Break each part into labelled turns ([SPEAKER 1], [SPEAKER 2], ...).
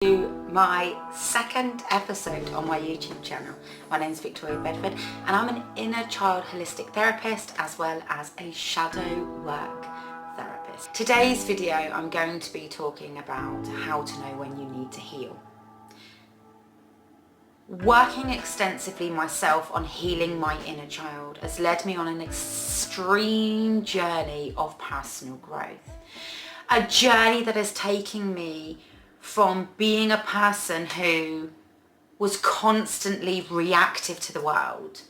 [SPEAKER 1] To my second episode on my YouTube channel. My name is Victoria Bedford and I'm an inner child holistic therapist as well as a shadow work therapist. Today's video I'm going to be talking about how to know when you need to heal. Working extensively myself on healing my inner child has led me on an extreme journey of personal growth. A journey that has taken me from being a person who was constantly reactive to the world,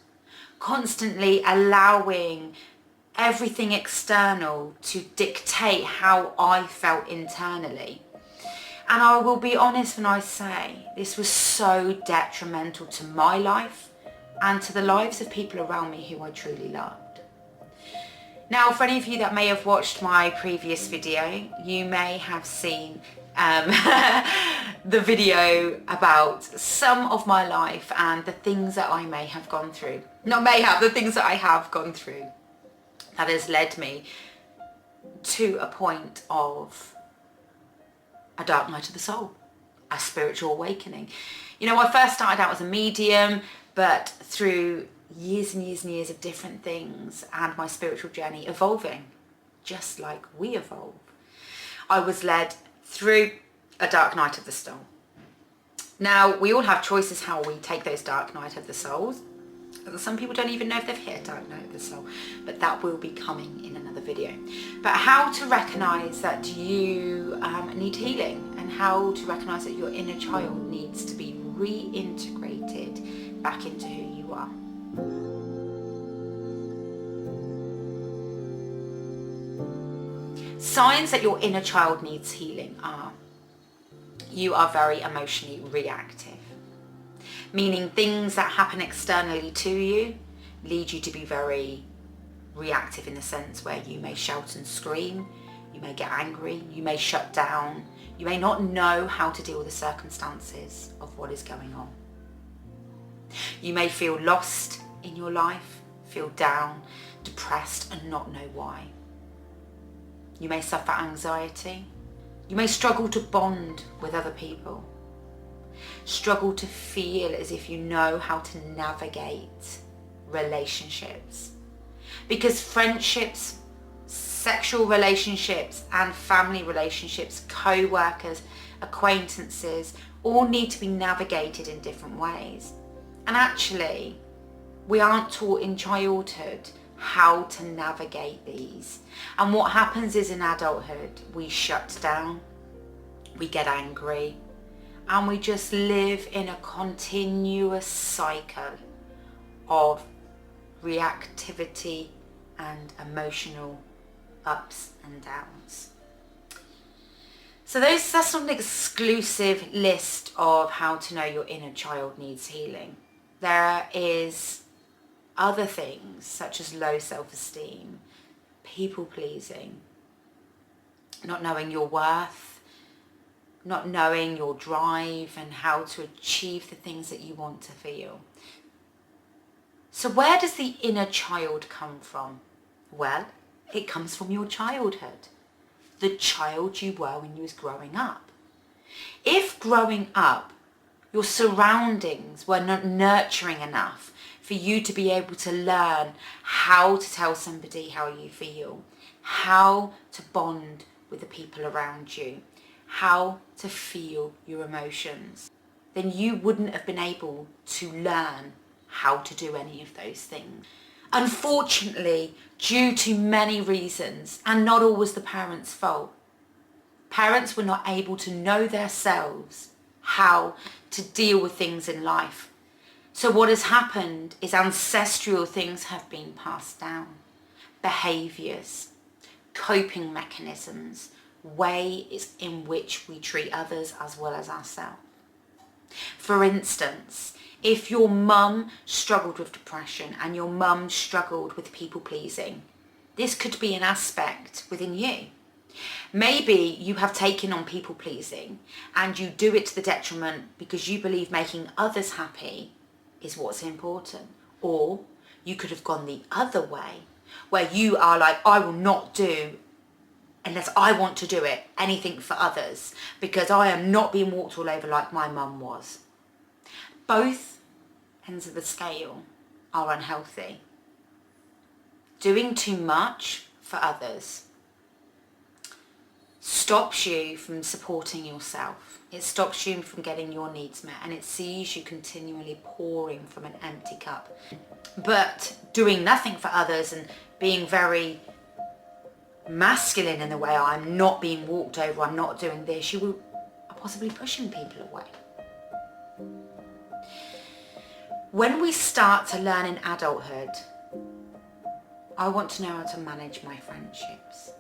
[SPEAKER 1] constantly allowing everything external to dictate how I felt internally. And I will be honest when I say this was so detrimental to my life and to the lives of people around me who I truly loved. Now, for any of you that may have watched my previous video, you may have seen the video about some of my life and the things that I may have gone through. The things that I have gone through that has led me to a point of a dark night of the soul, a spiritual awakening. You know, I first started out as a medium, but through years and years and years of different things and my spiritual journey evolving, just like we evolve, I was led through a dark night of the soul. Now, we all have choices how we take those dark night of the souls. Some people don't even know if they've hit a dark night of the soul, but that will be coming in another video. But how to recognise that you need healing, and how to recognise that your inner child needs to be reintegrated back into who you are. Signs that your inner child needs healing are: you are very emotionally reactive, meaning things that happen externally to you lead you to be very reactive, in the sense where you may shout and scream, you may get angry, you may shut down, you may not know how to deal with the circumstances of what is going on. You may feel lost in your life, feel down, depressed and not know why. You may suffer anxiety. You may struggle to bond with other people. Struggle to feel as if you know how to navigate relationships. Because friendships, sexual relationships and family relationships, co-workers, acquaintances, all need to be navigated in different ways. And actually, we aren't taught in childhood how to navigate these. And what happens is, in adulthood, we shut down, we get angry, and we just live in a continuous cycle of reactivity and emotional ups and downs. So that's not an exclusive list of how to know your inner child needs healing. There is other things such as low self-esteem, people pleasing, not knowing your worth, not knowing your drive and how to achieve the things that you want to feel. So where does the inner child come from? Well, it comes from your childhood, the child you were when you was growing up. If growing up, your surroundings were not nurturing enough for you to be able to learn how to tell somebody how you feel, how to bond with the people around you, how to feel your emotions, then you wouldn't have been able to learn how to do any of those things. Unfortunately, due to many reasons, and not always the parents' fault, parents were not able to know themselves how to deal with things in life. So what has happened is ancestral things have been passed down. Behaviours, coping mechanisms, ways in which we treat others as well as ourselves. For instance, if your mum struggled with depression and your mum struggled with people pleasing, this could be an aspect within you. Maybe you have taken on people pleasing and you do it to the detriment because you believe making others happy is what's important. Or you could have gone the other way, where you are like, I will not do unless I want to do it, anything for others, because I am not being walked all over like my mum was. Both ends of the scale are unhealthy. Doing too much for others stops you from supporting yourself. It stops you from getting your needs met, and it sees you continually pouring from an empty cup. But doing nothing for others and being very masculine in the way, I'm not being walked over, I'm not doing this, you are possibly pushing people away. When we start to learn in adulthood, I want to know how to manage my friendships.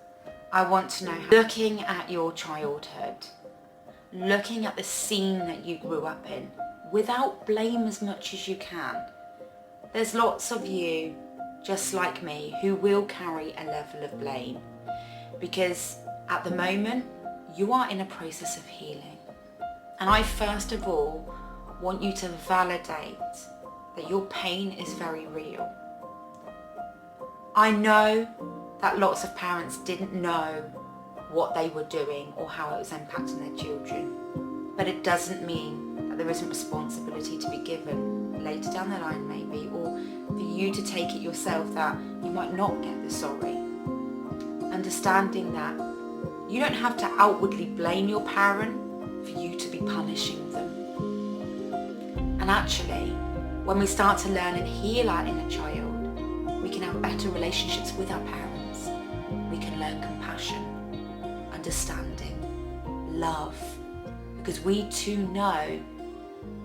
[SPEAKER 1] I want to know how, looking at your childhood, looking at the scene that you grew up in, without blame as much as you can. There's lots of you, just like me, who will carry a level of blame, because at the moment you are in a process of healing. And I first of all want you to validate that your pain is very real. I know that lots of parents didn't know what they were doing or how it was impacting their children, but it doesn't mean that there isn't responsibility to be given later down the line maybe, or for you to take it yourself that you might not get the sorry. Understanding that you don't have to outwardly blame your parent for you to be punishing them. And actually, when we start to learn and heal our inner child, we can have better relationships with our parents. We can learn compassion, understanding, love, because we too know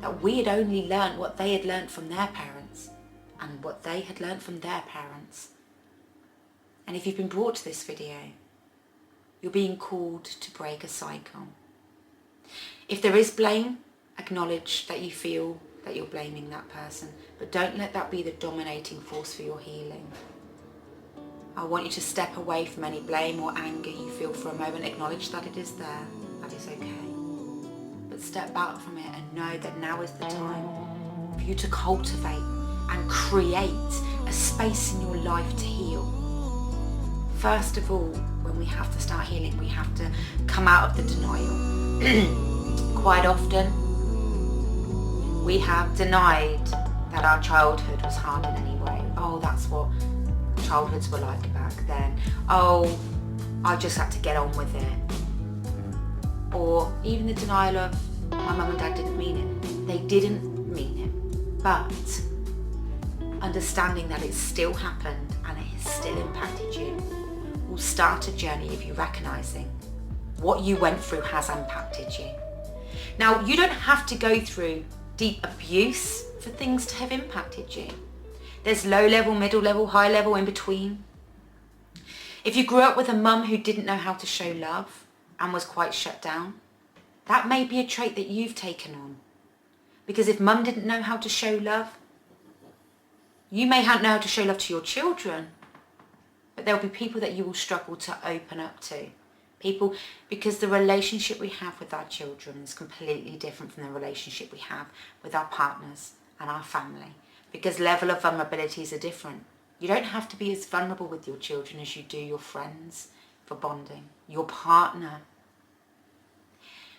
[SPEAKER 1] that we had only learned what they had learned from their parents and what they had learned from their parents. And if you've been brought to this video, you're being called to break a cycle. If there is blame, acknowledge that you feel that you're blaming that person, but don't let that be the dominating force for your healing. I want you to step away from any blame or anger you feel for a moment. Acknowledge that it is there, that is okay. But step back from it and know that now is the time for you to cultivate and create a space in your life to heal. First of all, when we have to start healing, we have to come out of the denial. Quite often, we have denied that our childhood was hard in any way. Oh, that's what childhoods were like back then. Oh, I just had to get on with it. Or even the denial of my mum and dad didn't mean it. They didn't mean it. But understanding that it still happened and it has still impacted you will start a journey of you recognizing what you went through has impacted you. Now, you don't have to go through deep abuse for things to have impacted you. There's low level, middle level, high level, in between. If you grew up with a mum who didn't know how to show love and was quite shut down, that may be a trait that you've taken on. Because if mum didn't know how to show love, you may not know how to show love to your children, but there'll be people that you will struggle to open up to. People, because the relationship we have with our children is completely different from the relationship we have with our partners and our family, because level of vulnerabilities are different. You don't have to be as vulnerable with your children as you do your friends for bonding, your partner.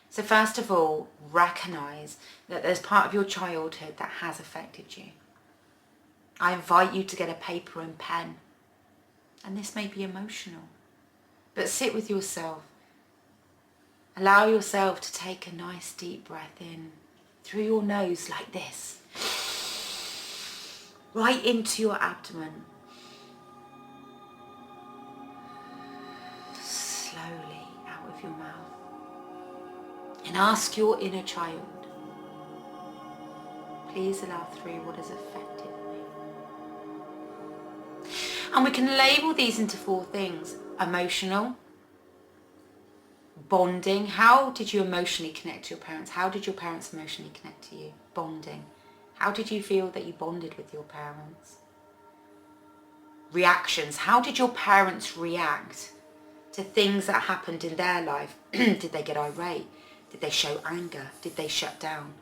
[SPEAKER 1] So first of all, recognize that there's part of your childhood that has affected you. I invite you to get a paper and pen, and this may be emotional. But sit with yourself. Allow yourself to take a nice deep breath in through your nose like this. Right into your abdomen. Slowly out of your mouth. And ask your inner child, please allow through what has affected me. And we can label these into 4 things. Emotional, bonding. How did you emotionally connect to your parents? How did your parents emotionally connect to you? Bonding. How did you feel that you bonded with your parents? Reactions. How did your parents react to things that happened in their life? Did they get irate? Did they show anger? Did they shut down?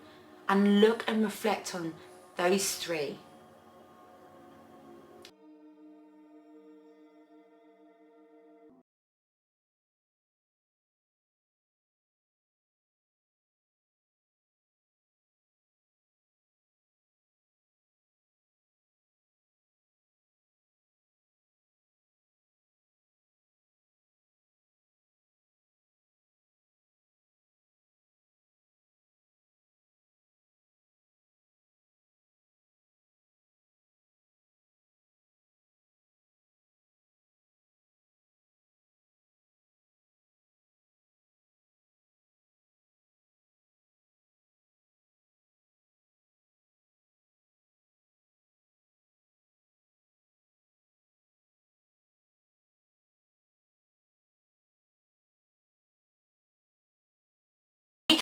[SPEAKER 1] And look and reflect on those 3